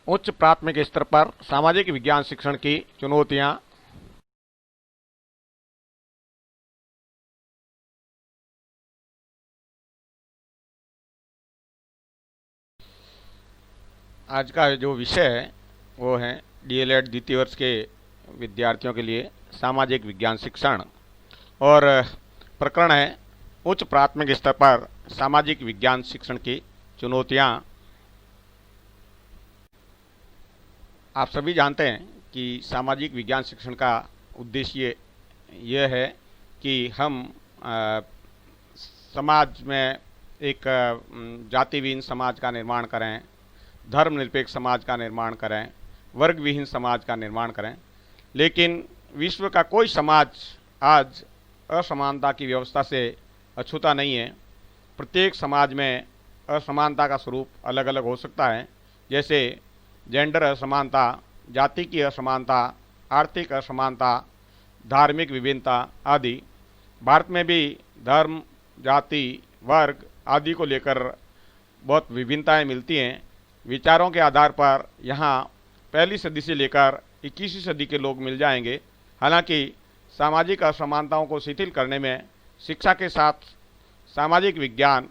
उच्च प्राथमिक स्तर पर सामाजिक विज्ञान शिक्षण की चुनौतियां। आज का जो विषय है वो है डीएलएड द्वितीय वर्ष के विद्यार्थियों के लिए सामाजिक विज्ञान शिक्षण। और प्रकरण है उच्च प्राथमिक स्तर पर सामाजिक विज्ञान शिक्षण की चुनौतियां। आप सभी जानते हैं कि सामाजिक विज्ञान शिक्षण का उद्देश्य यह है कि हम समाज में एक जातिविहीन समाज का निर्माण करें, धर्मनिरपेक्ष समाज का निर्माण करें, वर्ग विहीन समाज का निर्माण करें। लेकिन विश्व का कोई समाज आज असमानता की व्यवस्था से अछूता नहीं है। प्रत्येक समाज में असमानता का स्वरूप अलग अलग हो सकता है, जैसे जेंडर असमानता, जाति की असमानता, आर्थिक असमानता, धार्मिक विभिन्नता आदि। भारत में भी धर्म, जाति, वर्ग आदि को लेकर बहुत विभिन्नताएं मिलती हैं। विचारों के आधार पर यहाँ पहली सदी से लेकर 21वीं सदी के लोग मिल जाएंगे। हालांकि सामाजिक असमानताओं को शिथिल करने में शिक्षा के साथ सामाजिक विज्ञान,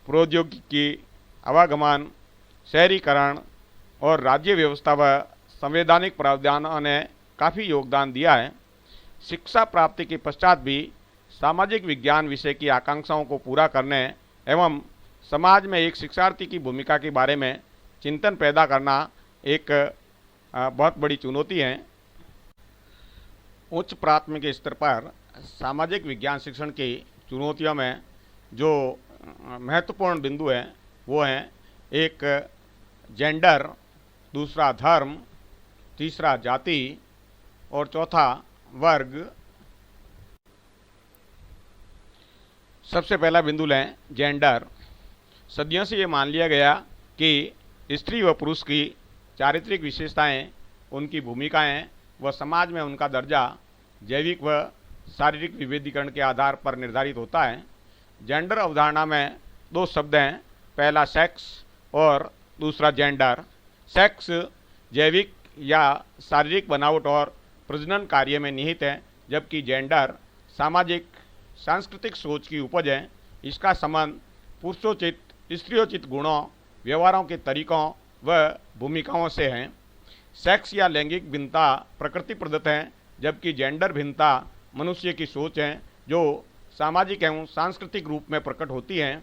प्रौद्योगिकी, आवागमन, शहरीकरण और राज्य व्यवस्था व संवैधानिक प्रावधानों ने काफ़ी योगदान दिया है। शिक्षा प्राप्ति के पश्चात भी सामाजिक विज्ञान विषय की आकांक्षाओं को पूरा करने एवं समाज में एक शिक्षार्थी की भूमिका के बारे में चिंतन पैदा करना एक बहुत बड़ी चुनौती है। उच्च प्राथमिक स्तर पर सामाजिक विज्ञान शिक्षण की चुनौतियों में जो महत्वपूर्ण बिंदु हैं वो हैं, एक जेंडर, दूसरा धर्म, तीसरा जाति और चौथा वर्ग। सबसे पहला बिंदु लें जेंडर। सदियों से ये मान लिया गया कि स्त्री व पुरुष की चारित्रिक विशेषताएं, उनकी भूमिकाएं व समाज में उनका दर्जा जैविक व शारीरिक विभेदीकरण के आधार पर निर्धारित होता है। जेंडर अवधारणा में दो शब्द हैं, पहला सेक्स और दूसरा जेंडर। सेक्स जैविक या शारीरिक बनावट और प्रजनन कार्य में निहित है, जबकि जेंडर सामाजिक सांस्कृतिक सोच की उपज है। इसका संबंध पुरुषोचित, स्त्रियोचित गुणों, व्यवहारों के तरीकों व भूमिकाओं से है। सेक्स या लैंगिक भिन्नता प्रकृति प्रदत्त है, जबकि जेंडर भिन्नता मनुष्य की सोच है जो सामाजिक एवं सांस्कृतिक रूप में प्रकट होती हैं।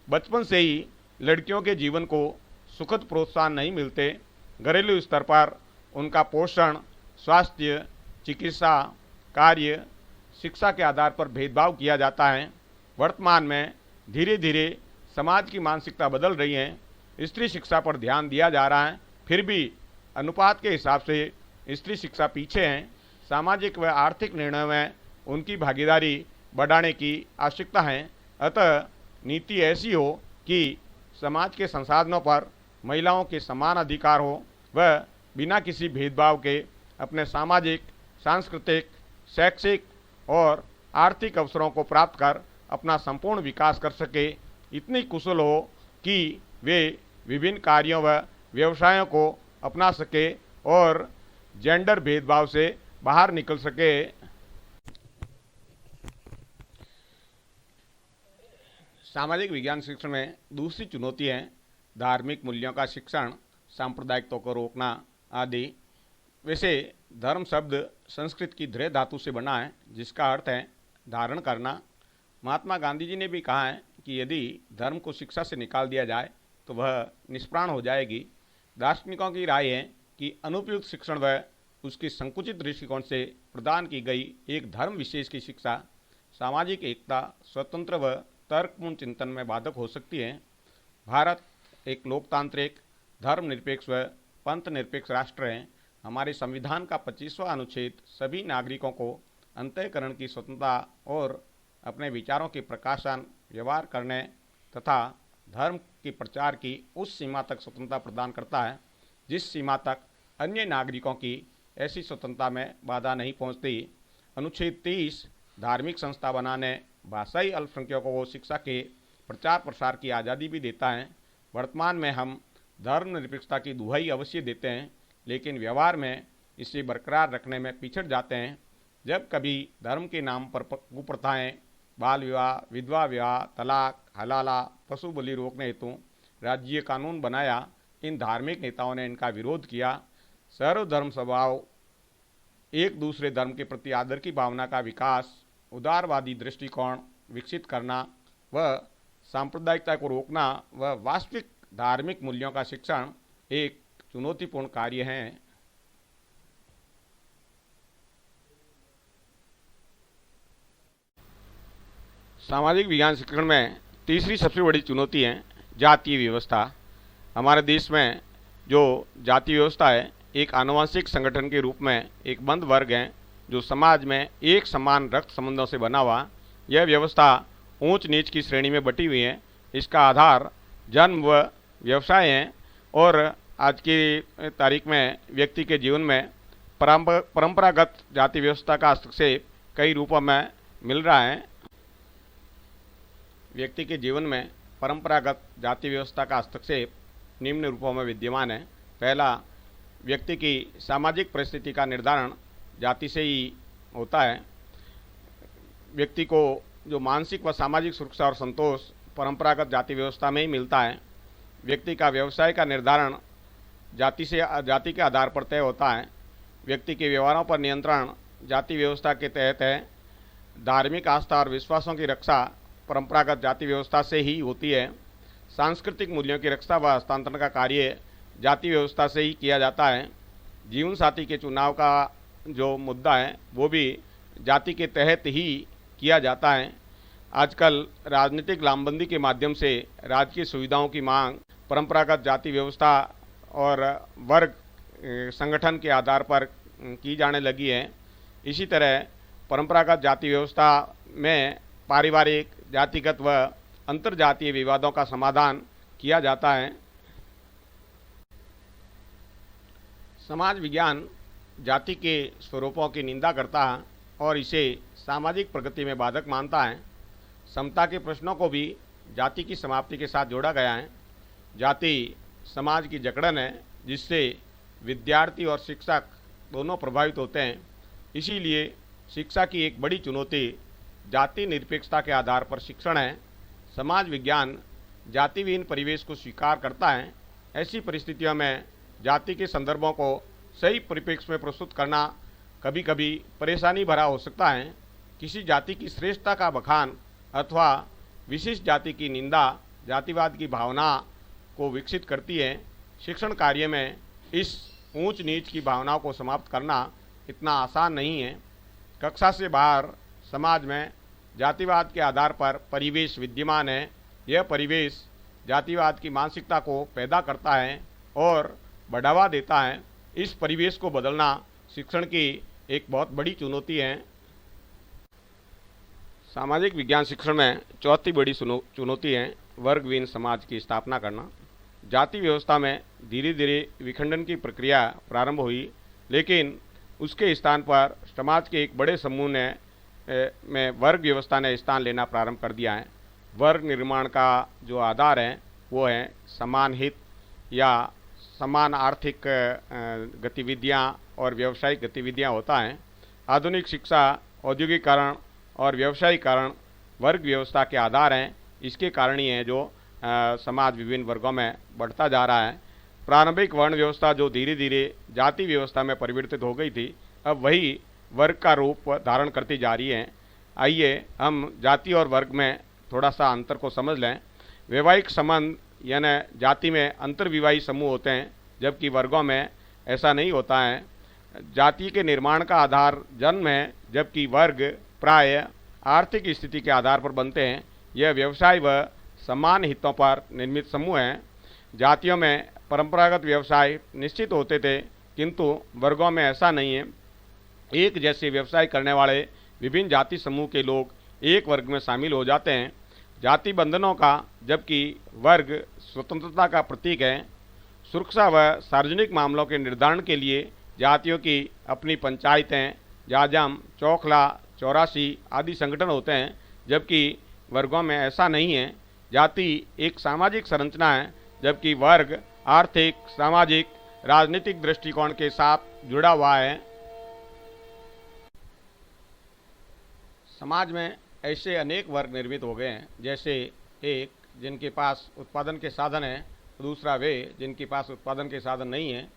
बचपन से ही लड़कियों के जीवन को सुखद प्रोत्साहन नहीं मिलते। घरेलू स्तर पर उनका पोषण, स्वास्थ्य, चिकित्सा, कार्य, शिक्षा के आधार पर भेदभाव किया जाता है। वर्तमान में धीरे धीरे समाज की मानसिकता बदल रही है। स्त्री शिक्षा पर ध्यान दिया जा रहा है, फिर भी अनुपात के हिसाब से स्त्री शिक्षा पीछे है। सामाजिक व आर्थिक निर्णयों में उनकी भागीदारी बढ़ाने की आवश्यकता है। अतः नीति ऐसी हो कि समाज के संसाधनों पर महिलाओं के समान अधिकार हो, वह बिना किसी भेदभाव के अपने सामाजिक, सांस्कृतिक, शैक्षिक और आर्थिक अवसरों को प्राप्त कर अपना संपूर्ण विकास कर सके, इतनी कुशल हो कि वे विभिन्न कार्यों व व्यवसायों को अपना सके और जेंडर भेदभाव से बाहर निकल सके। सामाजिक विज्ञान शिक्षण में दूसरी चुनौती है धार्मिक मूल्यों का शिक्षण, सांप्रदायिकता को रोकना आदि। वैसे धर्म शब्द संस्कृत की धृ धातु से बना है, जिसका अर्थ है धारण करना। महात्मा गांधी जी ने भी कहा है कि यदि धर्म को शिक्षा से निकाल दिया जाए तो वह निष्प्राण हो जाएगी। दार्शनिकों की राय है कि अनुपयुक्त शिक्षण व उसकी संकुचित दृष्टिकोण से प्रदान की गई एक धर्म विशेष की शिक्षा सामाजिक एकता, स्वतंत्र व तर्कपूर्ण चिंतन में बाधक हो सकती है। भारत एक लोकतांत्रिक, धर्मनिरपेक्ष व पंथ निरपेक्ष राष्ट्र है। हमारे संविधान का 25वां अनुच्छेद सभी नागरिकों को अंतःकरण की स्वतंत्रता और अपने विचारों के प्रकाशन, व्यवहार करने तथा धर्म के प्रचार की उस सीमा तक स्वतंत्रता प्रदान करता है जिस सीमा तक अन्य नागरिकों की ऐसी स्वतंत्रता में बाधा नहीं पहुंचती। अनुच्छेद 30 धार्मिक संस्था बनाने, भाषाई अल्पसंख्यकों को शिक्षा के प्रचार प्रसार की आज़ादी भी देता है। वर्तमान में हम धर्मनिरपेक्षता की दुहाई अवश्य देते हैं, लेकिन व्यवहार में इसे बरकरार रखने में पिछड़ जाते हैं। जब कभी धर्म के नाम पर कुप्रथाएं, बाल विवाह, विधवा विवाह, तलाक, हलाला, पशु बलि रोकने हेतु राज्य कानून बनाया, इन धार्मिक नेताओं ने इनका विरोध किया। सर्वधर्म स्वभाव, एक दूसरे धर्म के प्रति आदर की भावना का विकास, उदारवादी दृष्टिकोण विकसित करना व सांप्रदायिकता को रोकना व वास्तविक धार्मिक मूल्यों का शिक्षण एक चुनौतीपूर्ण कार्य है। सामाजिक विज्ञान शिक्षण में तीसरी सबसे बड़ी चुनौती है जातीय व्यवस्था। हमारे देश में जो जाति व्यवस्था है, एक आनुवंशिक संगठन के रूप में एक बंद वर्ग है जो समाज में एक समान रक्त संबंधों से बना हुआ। यह व्यवस्था ऊंच नीच की श्रेणी में बटी हुई है। इसका आधार जन्म व व्यवसाय है और आज की तारीख में व्यक्ति के जीवन में परंपरागत जाति व्यवस्था का हस्तक्षेप कई रूपों में मिल रहा है। व्यक्ति के जीवन में परंपरागत जाति व्यवस्था का हस्तक्षेप निम्न रूपों में विद्यमान है। पहला, व्यक्ति की सामाजिक परिस्थिति का निर्धारण जाति से ही होता है। व्यक्ति को जो मानसिक व सामाजिक सुरक्षा और संतोष परंपरागत जाति व्यवस्था में ही मिलता है। व्यक्ति का व्यवसाय का निर्धारण जाति के आधार पर तय होता है। व्यक्ति के व्यवहारों पर नियंत्रण जाति व्यवस्था के तहत है। धार्मिक आस्था और विश्वासों की रक्षा परंपरागत जाति व्यवस्था से ही होती है। सांस्कृतिक मूल्यों की रक्षा व हस्तांतरण का कार्य जाति व्यवस्था से ही किया जाता है। जीवन साथी के चुनाव का जो मुद्दा है वो भी जाति के तहत ही किया जाता है। आजकल राजनीतिक लामबंदी के माध्यम से राज्य की सुविधाओं की मांग परंपरागत जाति व्यवस्था और वर्ग संगठन के आधार पर की जाने लगी है। इसी तरह परंपरागत जाति व्यवस्था में पारिवारिक, जातिगत व अंतर्जातीय विवादों का समाधान किया जाता है। समाज विज्ञान जाति के स्वरूपों की निंदा करता है और इसे सामाजिक प्रगति में बाधक मानता है। समता के प्रश्नों को भी जाति की समाप्ति के साथ जोड़ा गया है। जाति समाज की जकड़न है जिससे विद्यार्थी और शिक्षक दोनों प्रभावित होते हैं। इसीलिए शिक्षा की एक बड़ी चुनौती जाति निरपेक्षता के आधार पर शिक्षण है। समाज विज्ञान जातिविहीन परिवेश को स्वीकार करता है। ऐसी परिस्थितियों में जाति के संदर्भों को सही परिप्रेक्ष्य में प्रस्तुत करना कभी कभी परेशानी भरा हो सकता है। किसी जाति की श्रेष्ठता का बखान अथवा विशिष्ट जाति की निंदा जातिवाद की भावना को विकसित करती है। शिक्षण कार्य में इस ऊंच नीच की भावनाओं को समाप्त करना इतना आसान नहीं है। कक्षा से बाहर समाज में जातिवाद के आधार पर परिवेश विद्यमान है। यह परिवेश जातिवाद की मानसिकता को पैदा करता है और बढ़ावा देता है। इस परिवेश को बदलना शिक्षण की एक बहुत बड़ी चुनौती है। सामाजिक विज्ञान शिक्षण में चौथी बड़ी चुनौती है वर्गविहीन समाज की स्थापना करना। जाति व्यवस्था में धीरे धीरे विखंडन की प्रक्रिया प्रारंभ हुई, लेकिन उसके स्थान पर समाज के एक बड़े समूह में वर्ग व्यवस्था ने स्थान लेना प्रारंभ कर दिया है। वर्ग निर्माण का जो आधार है वो है समान हित या समान आर्थिक गतिविधियां और व्यावसायिक गतिविधियां होता है। आधुनिक शिक्षा, औद्योगिकरण और व्यावसायीकरण वर्ग व्यवस्था के आधार हैं। इसके कारण ही है जो समाज विभिन्न वर्गों में बढ़ता जा रहा है। प्रारंभिक वर्ण व्यवस्था जो धीरे धीरे जाति व्यवस्था में परिवर्तित हो गई थी, अब वही वर्ग का रूप धारण करती जा रही है। आइए हम जाति और वर्ग में थोड़ा सा अंतर को समझ लें। वैवाहिक संबंध यानी जाति में अंतर्विवाही समूह होते हैं, जबकि वर्गों में ऐसा नहीं होता है। जाति के निर्माण का आधार जन्म है, जबकि वर्ग प्राय आर्थिक स्थिति के आधार पर बनते हैं। यह व्यवसाय व समान हितों पर निर्मित समूह हैं। जातियों में परंपरागत व्यवसाय निश्चित होते थे, किंतु वर्गों में ऐसा नहीं है। एक जैसे व्यवसाय करने वाले विभिन्न जाति समूह के लोग एक वर्ग में शामिल हो जाते हैं। जाति बंधनों का, जबकि वर्ग स्वतंत्रता का प्रतीक है। सुरक्षा व सार्वजनिक मामलों के निर्धारण के लिए जातियों की अपनी पंचायतें, जाजम, चौखला, चौरासी आदि संगठन होते हैं, जबकि वर्गों में ऐसा नहीं है। जाति एक सामाजिक संरचना है, जबकि वर्ग आर्थिक, सामाजिक, राजनीतिक दृष्टिकोण के साथ जुड़ा हुआ है। समाज में ऐसे अनेक वर्ग निर्मित हो गए हैं, जैसे एक, जिनके पास उत्पादन के साधन हैं, दूसरा वे जिनके पास उत्पादन के साधन नहीं हैं,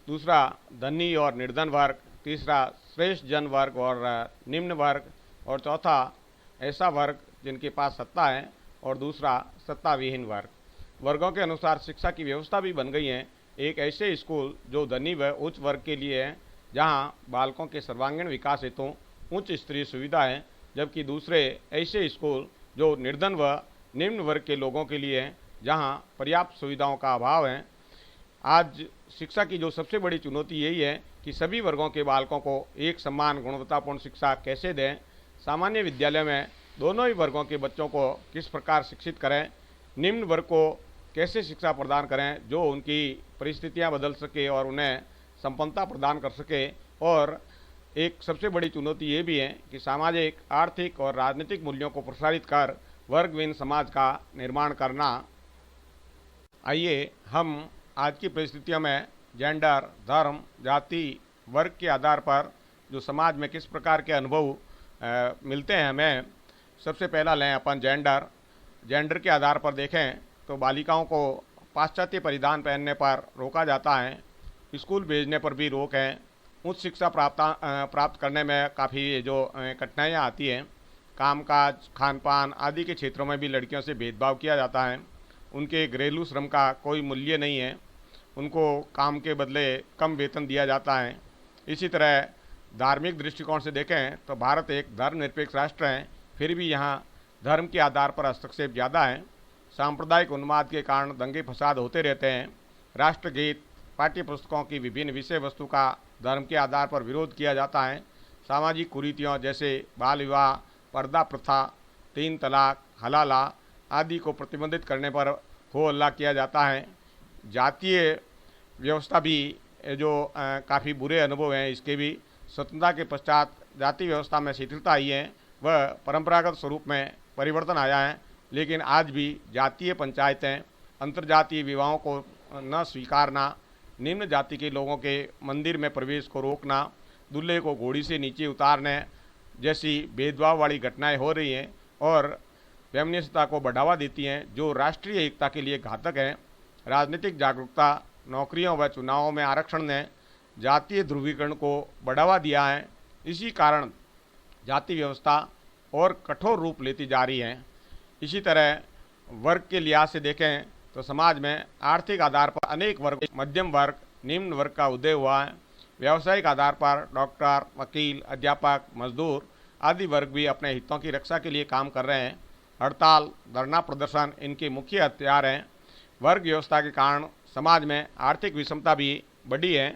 दूसरा धनी और निर्धन वर्ग, तीसरा श्रेष्ठ जन वर्ग और निम्न वर्ग, और चौथा ऐसा वर्ग जिनके पास सत्ता है और दूसरा सत्ता विहीन वर्ग। वर्गों के अनुसार शिक्षा की व्यवस्था भी बन गई है। एक ऐसे स्कूल जो धनी व उच्च वर्ग के लिए है, जहाँ बालकों के सर्वांगीण विकास हेतु उच्च स्तरीय सुविधा है, जबकि दूसरे ऐसे स्कूल जो निर्धन व निम्न वर्ग के लोगों के लिए हैं, जहाँ पर्याप्त सुविधाओं का अभाव है। आज शिक्षा की जो सबसे बड़ी चुनौती यही है कि सभी वर्गों के बालकों को एक समान गुणवत्तापूर्ण शिक्षा कैसे दें। सामान्य विद्यालय में दोनों ही वर्गों के बच्चों को किस प्रकार शिक्षित करें, निम्न वर्ग को कैसे शिक्षा प्रदान करें जो उनकी परिस्थितियां बदल सके और उन्हें संपन्नता प्रदान कर सके। और एक सबसे बड़ी चुनौती ये भी है कि सामाजिक, आर्थिक और राजनीतिक मूल्यों को प्रसारित कर वर्गविहीन समाज का निर्माण करना। आइए हम आज की परिस्थितियों में जेंडर, धर्म, जाति, वर्ग के आधार पर जो समाज में किस प्रकार के अनुभव मिलते हैं हमें, सबसे पहला लें अपन जेंडर। जेंडर के आधार पर देखें तो बालिकाओं को पाश्चात्य परिधान पहनने पर रोका जाता है, स्कूल भेजने पर भी रोक है, उच्च शिक्षा प्राप्त करने में काफ़ी जो कठिनाइयाँ आती हैं, कामकाज, खान पान आदि के क्षेत्रों में भी लड़कियों से भेदभाव किया जाता है, उनके घरेलू श्रम का कोई मूल्य नहीं है, उनको काम के बदले कम वेतन दिया जाता है। इसी तरह धार्मिक दृष्टिकोण से देखें तो भारत एक धर्मनिरपेक्ष राष्ट्र है, फिर भी यहाँ धर्म के आधार पर हस्तक्षेप ज़्यादा है। सांप्रदायिक उन्माद के कारण दंगे फसाद होते रहते हैं। राष्ट्रगीत, पाठ्य पुस्तकों की विभिन्न विषय वस्तु का धर्म के आधार पर विरोध किया जाता है। सामाजिक कुरीतियों जैसे बाल विवाह, पर्दा प्रथा, 3 तलाक, हलाला आदि को प्रतिबंधित करने पर हो हल्ला किया जाता है। जातीय व्यवस्था भी जो काफ़ी बुरे अनुभव हैं, इसके भी स्वतंत्रता के पश्चात जाति व्यवस्था में शिथिलता आई है, वह परंपरागत स्वरूप में परिवर्तन आया है। लेकिन आज भी जातीय पंचायतें, अंतर्जातीय विवाहों को न स्वीकारना, निम्न जाति के लोगों के मंदिर में प्रवेश को रोकना, दूल्हे को घोड़ी से नीचे उतारने जैसी भेदभाव वाली घटनाएं हो रही हैं और फेमिनिस्टता को बढ़ावा देती हैं, जो राष्ट्रीय एकता के लिए घातक है। राजनीतिक जागरूकता, नौकरियों व चुनावों में आरक्षण ने जातीय ध्रुवीकरण को बढ़ावा दिया है। इसी कारण जाति व्यवस्था और कठोर रूप लेती जा रही है। इसी तरह वर्ग के लिहाज से देखें तो समाज में आर्थिक आधार पर अनेक वर्ग, मध्यम वर्ग, निम्न वर्ग का उदय हुआ है। व्यावसायिक आधार पर डॉक्टर, वकील, अध्यापक, मजदूर आदि वर्ग भी अपने हितों की रक्षा के लिए काम कर रहे हैं। हड़ताल, धरना प्रदर्शन इनके मुख्य हथियार हैं। वर्ग व्यवस्था के कारण समाज में आर्थिक विषमता भी बढ़ी है।